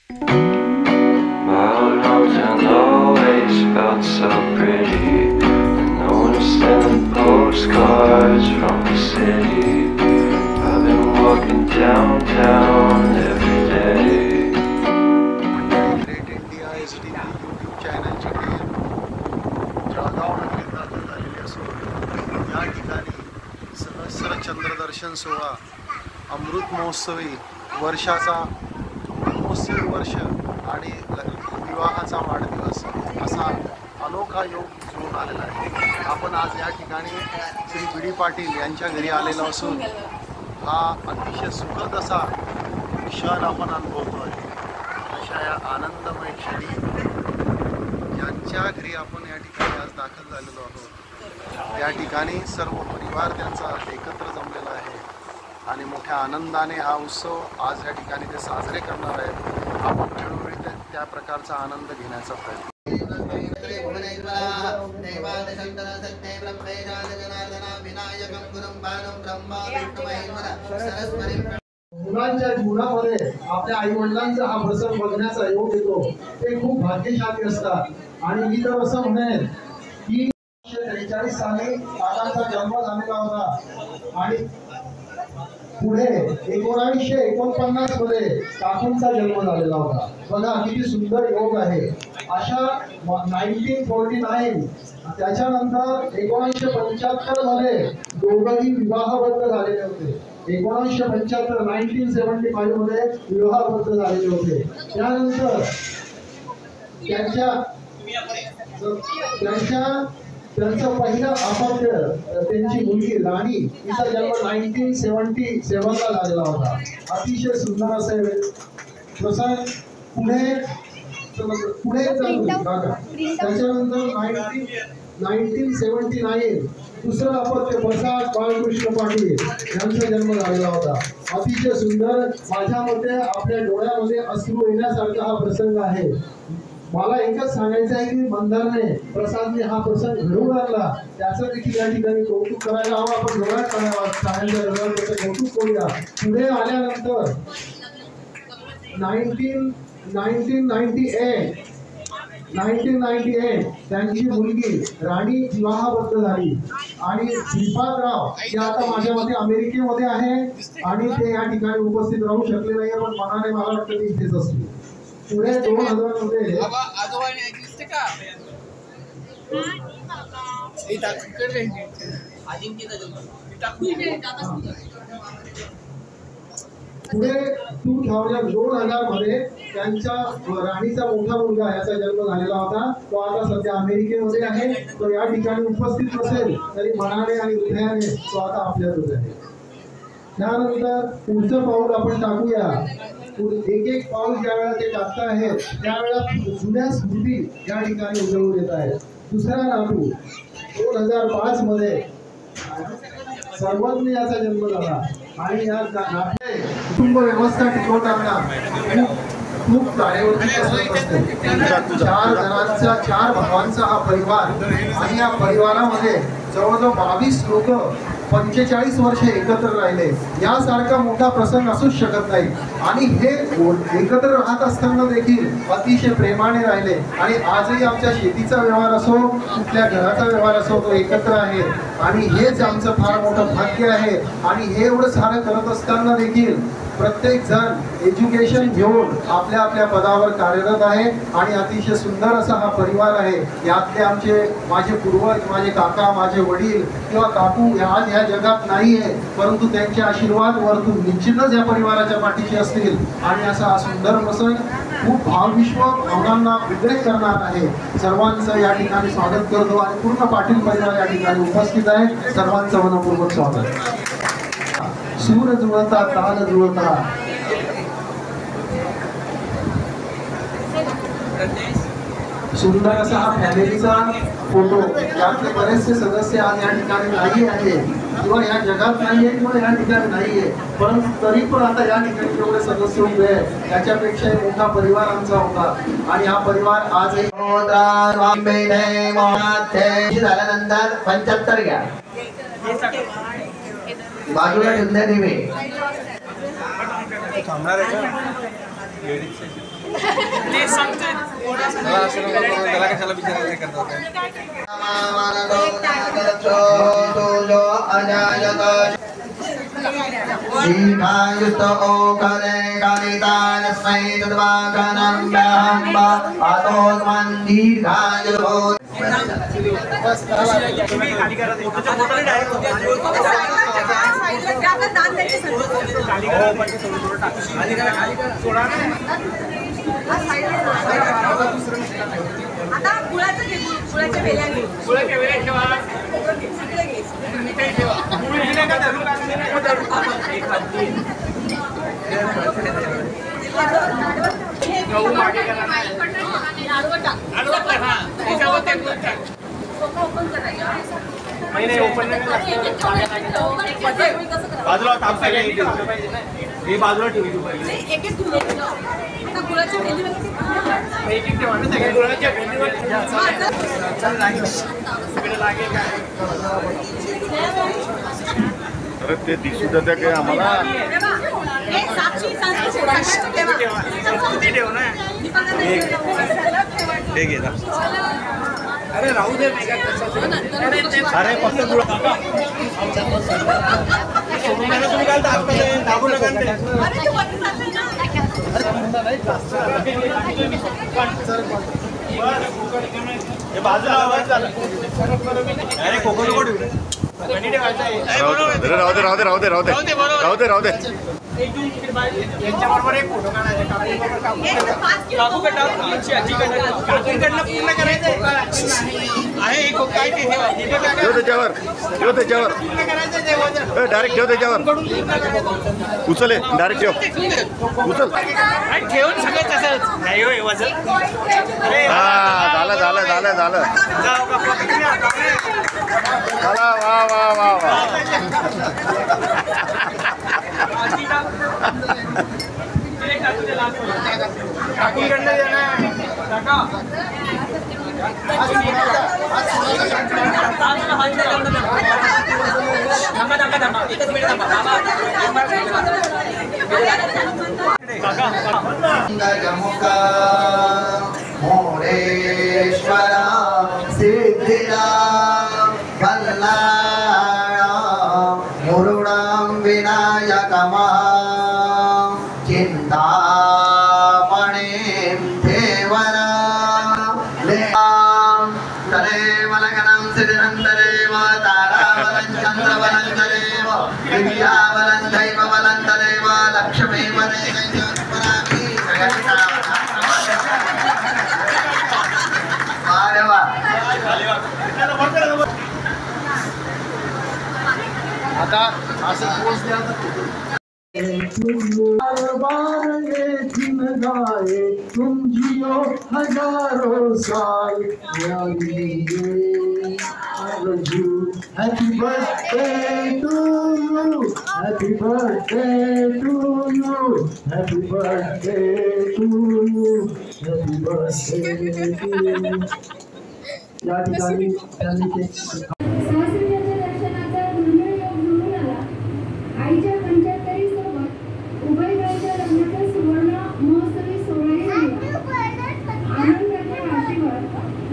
My old hometown always felt so pretty. And no one sending postcards from the city. I've been walking downtown every day. Great India STV YouTube चॅनलची team Jalgaon नगरीत दाखल झालेली असून या ठिकाणी सहस्र चंद्रदर्शन सोहळा अमृत महोत्सवी वर्षाचा ब्रह्मोत्सवी वर्ष आणि विवाहाचा वाढदिवस असा अनोखा योग जुळून आलेला आहे। आपण आज या ठिकाणी श्री बी डी पाटील यांच्या घरी आलेलो असून हा अतिशय सुखद असा क्षण आपण अनुभवतोय। अशा या आनंदमय क्षणी यांच्या घरी आपण या ठिकाणी आज दाखल झालेलो आहोत। या ठिकाणी सर्व परिवार त्यांचा एकत्र जमलेला आहे आणि मोठ्या आनंदाने हा उत्सव आज या ठिकाणी ते साजरे करणार आहेत। आपण वेळोवेळी त्या प्रकारचा आनंद घेण्याचा प्रयत्न मुलांच्या जीवनामध्ये आपल्या आई वडिलांचा हा प्रसंग बघण्याचा योग येतो ते खूप भाग्यशाली असतात। आणि मी तर असं म्हणेन की 1943 साली काकांचा जन्म झालेला होता आणि पुढे 1949 मध्ये काकूंचा जन्म झालेला होता। बघा किती सुंदर योग आहे। अशा 1949 त्याच्यानंतर 1975 मध्ये दोघंही विवाहबद्ध झालेले होते। 1975 मध्ये विवाहबद्ध झालेले होते। त्यानंतर त्यांचं पहिलं अपत्य त्यांची मुलगी राणी तिचा जन्म 1977 ला झालेला होता। अतिशय सुंदर असे प्रसंग पुढे त्याच्यानंतर 1979 दुसरं अपत्य प्रसाद बाळकृष्ण पाटील यांचा जन्म झालेला होता। अतिशय सुंदर, माझ्या मते आपल्या डोळ्यामध्ये अश्रू येण्यासारखा हा प्रसंग आहे। मला एकच सांगायचं आहे की मंदारने प्रसादने हा प्रसंग घडवून आणला त्याचं देखील या ठिकाणी कौतुक करायला हवं। आपण डोळ्यात काढावा, सांगायचं त्याचं कौतुक करूया। पुढे आल्यानंतर 1998 त्यांची मुलगी राणी विवाहबद्ध झाली आणि श्रीपादराव जे आता माझ्या मते अमेरिकेमध्ये आहे आणि ते या ठिकाणी उपस्थित राहू शकले नाही, पण मनाने मला वाटतं ते इथेच असतील। पुढे 2000 मध्ये पुढे 2000 मध्ये त्यांच्या राणीचा मोठा मुलगा याचा जन्म झालेला होता। तो आता सध्या अमेरिकेमध्ये आहे। तो या ठिकाणी उपस्थित नसेल तरी मनाने आणि हृदयाने तो आता आपल्यातच आहे। त्यानंतर पुढचं पाऊल आपण टाकूया। एक एक पाऊल ज्या वेळा ते टाकता आहे त्यावेळेला जुन्या स्मृती या ठिकाणी उजळून येत आहेत। दुसरा नातू 2005 मध्ये सर्वज्ञ याचा जन्म झाला आणि या कुटुंब व्यवस्था टिकवताना खूप जाणीवची कसरत असते। 4 भावांचा हा परिवार आणि या परिवारामध्ये जवळजवळ 22 लोक 45 वर्षे एकत्र राहिले। यासारखा मोठा प्रसंग असूच शकत नाही आणि हे एकत्र राहत असताना देखील अतिशय प्रेमाने राहिले आणि आजही आमच्या शेतीचा व्यवहार असो कुठल्या घराचा व्यवहार असो तो एकत्र आहे आणि हेच आमचं फार मोठं भाग्य आहे। आणि हे एवढं सारं करत असताना देखील प्रत्येक जण एज्युकेशन घेऊन आपल्या आपल्या पदावर कार्यरत आहे आणि अतिशय सुंदर असा हा परिवार आहे। यातले माझे पूर्वज, माझे काका, माझे वडील किंवा काकू आज ह्या जगात नाही आहे, परंतु त्यांचे आशीर्वाद वरतून निश्चितच या परिवाराच्या पाठीशी असतील आणि असा हा सुंदर प्रसंग खूप भावनांना उद्रेक करणार आहे। सर्वांचं या ठिकाणी स्वागत करतो आणि पूर्ण पाटील परिवार या ठिकाणी उपस्थित आहे। सर्वांचं मनपूर्वक स्वागत। सूर जुळता ताल जुळता सुंदर असा हा फॅमिलीचा फोटो। यातले बरेचसे सदस्य आज या ठिकाणी नाही आहे किंवा या जगात नाही आहे किंवा या ठिकाणी नाही आहे, परंतु तरी पण आता या ठिकाणी जेवढे सदस्य उभे आहेत त्याच्यापेक्षाही मोठा परिवार आमचा होता आणि हा परिवार आजही झाल्यानंतर 75 घ्या बाजूला ठेवून द्या दिवे। ते सांगतोय त्याला कशाला विचारायला करतात दीर्घायुष्टो ओकरे कालितानस्मै तद्वाकनं ब्रह्मा आतोत्मन् दीर्घायुर्भो आता गुळाचं घे, गुळाच्या वेल्या घे. गुळाच्या वेल्या ठेवा. गहू मागे करा ना. आडवं टाक. हां. त्याच्यावर ते गुळ टाक. ओपन करायचं. नाही ओपन नाही बाजूला ताप पाहिजे हे बाजूला ठेवली पाहिजे एक एक ठेवू आता गुळाच्या वेलीवर एक एक ठेवा ना सगळ्या गुळाच्या वेलीवर चल लागेल सगळे लागेल काय अरे ते दिसू द्या काय आम्हाला हे साक्षी संस्कृती ठेव ना हे घे ना अरे राहू दे अरे फक्त गुळ तुम्ही काल दाबू नका हे बाजूला आवाज झाला अरे कोकण कोण राहू दे यांच्याबरोबर एक फोटो काढायचा काकूकडनं पूर्ण करायचं आहे काय त्याच्यावर पूर्ण करायचं डायरेक्ट ठेव त्याच्यावर उचल डायरेक्ट ठेव उचल ठेवून सगळं तसंच नाही होय वजन झालं चला वा काकूकडनं दे ना मोरेश्वरा सिद्धिदा कल्याणा मुरुडं विनायकमा चिन्तामणिं देवना तदेव लग्नं सिद्धिनं तदेव ताराबलं चन्द्रबलं तदेव विद्याबलं दैवबलं तदेव लक्ष्मीबलं आता असं पोच द्या बार ये दिन गाए तुम जियो हजारों साल happy birthday to you happy birthday to you happy birthday to you happy birthday to you या ठिकाणी त्यांनी ते आईच्या 75 सोबत उभयगावच्या लग्नाचा सुवर्ण महोत्सवी सोहळा आनंदाच्या वाशीवर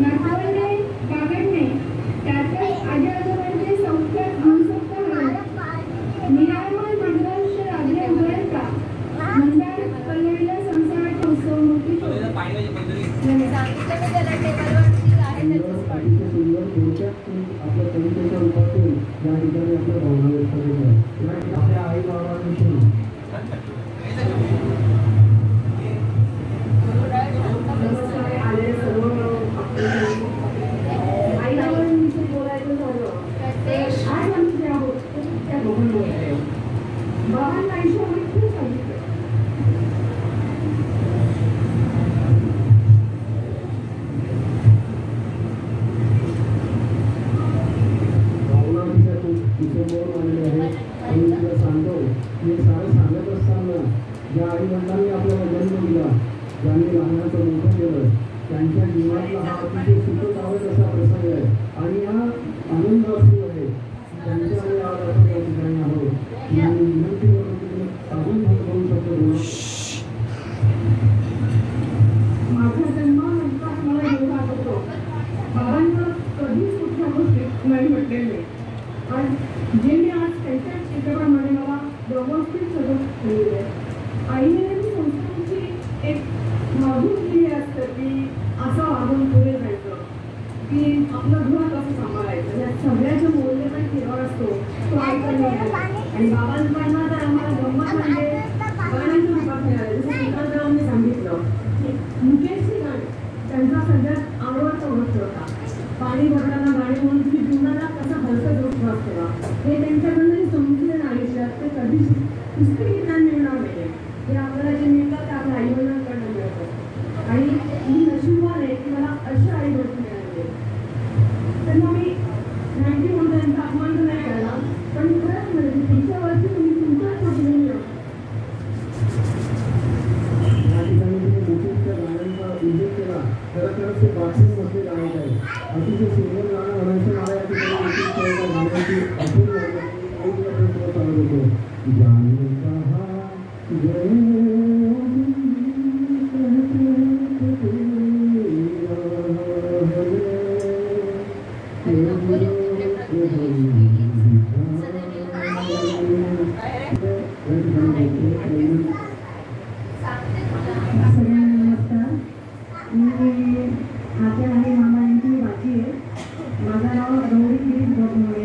नातवंडे बागडणे त्यातच आजी आजोबांचे सौख्यात मनसोक्त हरवले निरामय मंगलश राधे उघडता मंदार पल्लवीला संसाराचा उत्सव मूर्ती आपल्या कवितेच्या रूपातून या ठिकाणी आपल्या भावना व्यक्त केल्या आपल्या आई बाबांविषयी आलेले सर्व आई बाबांविषयी बोलायचं झालं आज आम्ही जे आहोत त्या दोघांबरोबर बाबांना आयुष्यामध्ये खूप सांगितलं ज्या आई वडिलांनी आपल्याला जन्म दिला ज्यांनी लहानाचं मोठं केलं त्यांच्या जीवनातला हा अतिशय सुखद आवड असा प्रसंग आहे आणि हा आनंद असू आहे त्यांच्यामुळे आज आपण या ठिकाणी आहोत विनंती करून अजून होऊ शकतो आईने संस्कृतीची एक मागून केली असतं की असं वागून पुढे जायचं, की आपलं घर कसं सांभाळायचं, या सगळ्याचं मूल्य पण केवळ असतो तो आईकडे. आणि बाबांकडनं तर आम्हाला गंमत म्हणजे गाण्यांचं रूपात मिळालं. जसं श्रीकांतरावांनी सांगितलं की मुकेशची गाणी त्यांचा सगळ्यात आवडता गोष्ट होता. पाणी भरताना गाणी म्हणून तुम्ही जीवनाला कसा हलका जोश ठेवा हे त्यांच्याकडनं समजलेलं आयुष्यात ते कधीच पुस्तकी ज्ञान मिळणार नाही. हे आपल्याला जे मिळतं ते आपल्या आईवडिलांकडनं मिळतं. आणि मी नशिबवान आहे की मला अशा आईवडील मिळाले. त्यांना मी 90 म्हणून त्यांचा अपमान नाही केला, पण खरंच म्हणजे तुमच्यावरती तुम्ही तुमच्याच पद्धतीने या ठिकाणी मुकेशच्या गाण्यांचा उल्लेख केला. खरं तर ते बाथरूममध्ये गाणं आहे. अतिशय सुंदर गाणं म्हणायचं मला या ठिकाणी मुकेशच्या गाण्याची आठवण लागली. चालत होतो जाने कहा नमस्कार. मी आत्या आणि मामा यांची बाची आहे. माझं नाव गौरी गिरीश गोगमोळे.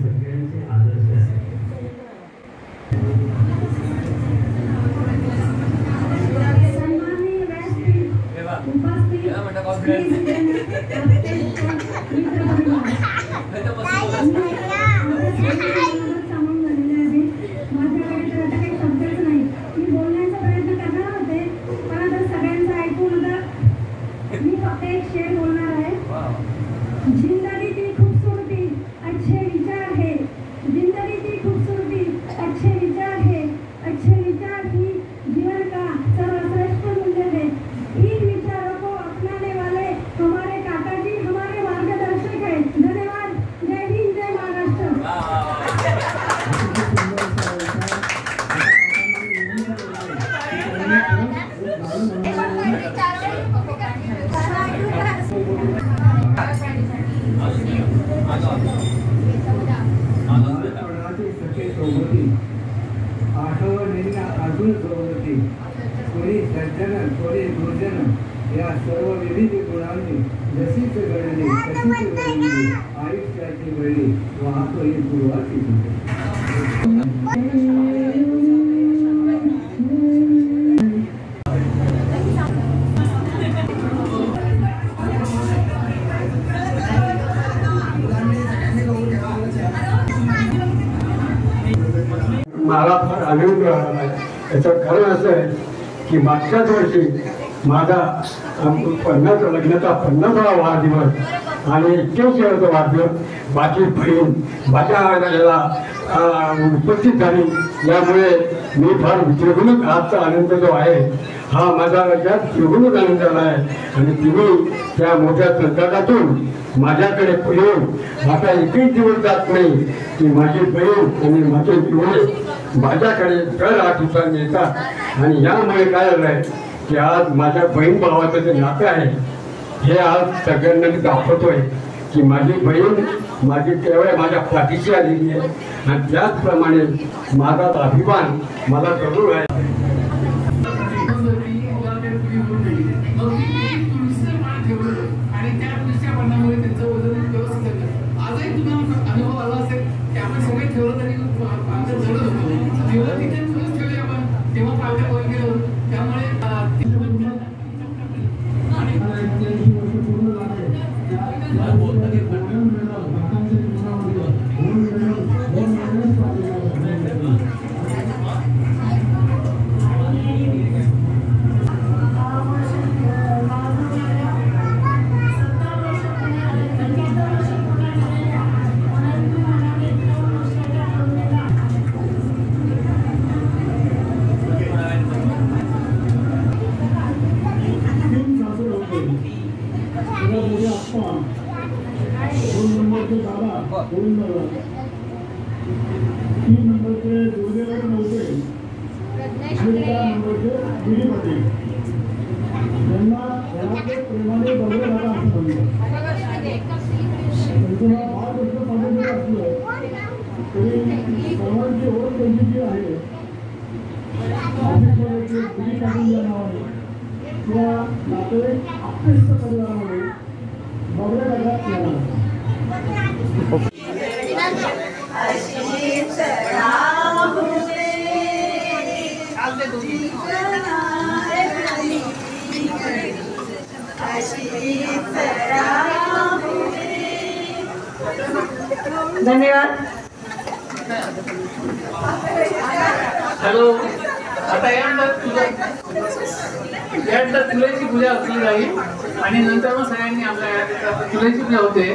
सगळ्यांचे आदर्श आहे. सन्माननीय व्यासपीठ उपस्थित सांगून झालेले आहे. माझ्याकडे तर आता काही शब्दच नाही. मी बोलण्याचा प्रयत्न करणार होते, पण आता सगळ्यांचं ऐकून आता मी फक्त एक शेर बोलणार आहे. जिंदगी की खूबसूरती अच्छे विचार है, जिंदगी की खूबसूरती अच्छे विचार है, अच्छे विचार ही जीवन का सर्वश्रेष्ठ मूल्य है. इन विचारों को अपनाने वाले हमारे काका जी हमारे मार्गदर्शक है. धन्यवाद. जय हिंद, जय महाराष्ट्र. अजून प्रवृत्ती कोणी सज्जन कोणी दुर्जन या सर्व विविध गुणांनी जशीच घडली तशीच घडली आयुष्याची वेळी वाहतो ही पूर्वाची. मला फार आनंद मिळाला आहे. याचं कारण असं आहे की मागच्याच वर्षी माझा लग्नाचा 50वा वाढदिवस आणि 81वा वाढदिवस माझी बहीण माझ्या याला उपस्थित झाली. यामुळे मी फार द्विगुणित आजचा आनंद जो आहे हा माझा यात द्विगुणित आनंद झाला आहे. आणि तुम्ही त्या मोठ्या संकटातून माझ्याकडे येऊन आता एकही दिवस जात नाही की माझी बहीण आणि माझे डोळे माझ्याकडे दर 8 दिवसांनी येतात. आणि यामुळे काय झालं आहे की आज माझ्या बहीण भावाचं जे नातं आहे हे आज सगळ्यांना मी दाखवतोय की माझी बहीण माझी केवळ माझ्या पाठीशी आलेली आहे. आणि त्याचप्रमाणे माझा अभिमान मला जरूर आहे. आणि त्या दुसऱ्या बंधामुळे त्यांचं वजन व्यवस्थित होतं. आजही तुम्हाला अनुभव आला असेल की आपण सगळे ठेवलं तरी पालखं जडत होतो. तेव्हा तिथे तुझंच ठेवले आपण तेव्हा पालखं वर गेलो. त्यामुळे सर्वांची ओळख त्यांची जी आहे ऑफिसमध्ये किंवा फॅमिलीच्या नावाने किंवा नातेवाईक आप्तेष्ट परिवारामध्ये बघल्या जातात याला धन्यवाद. हॅलो, आता यानंतर तुळशीची पूजा असली जाईल आणि नंतर मग सगळ्यांनी आपल्या तुळशीची पूजा होते.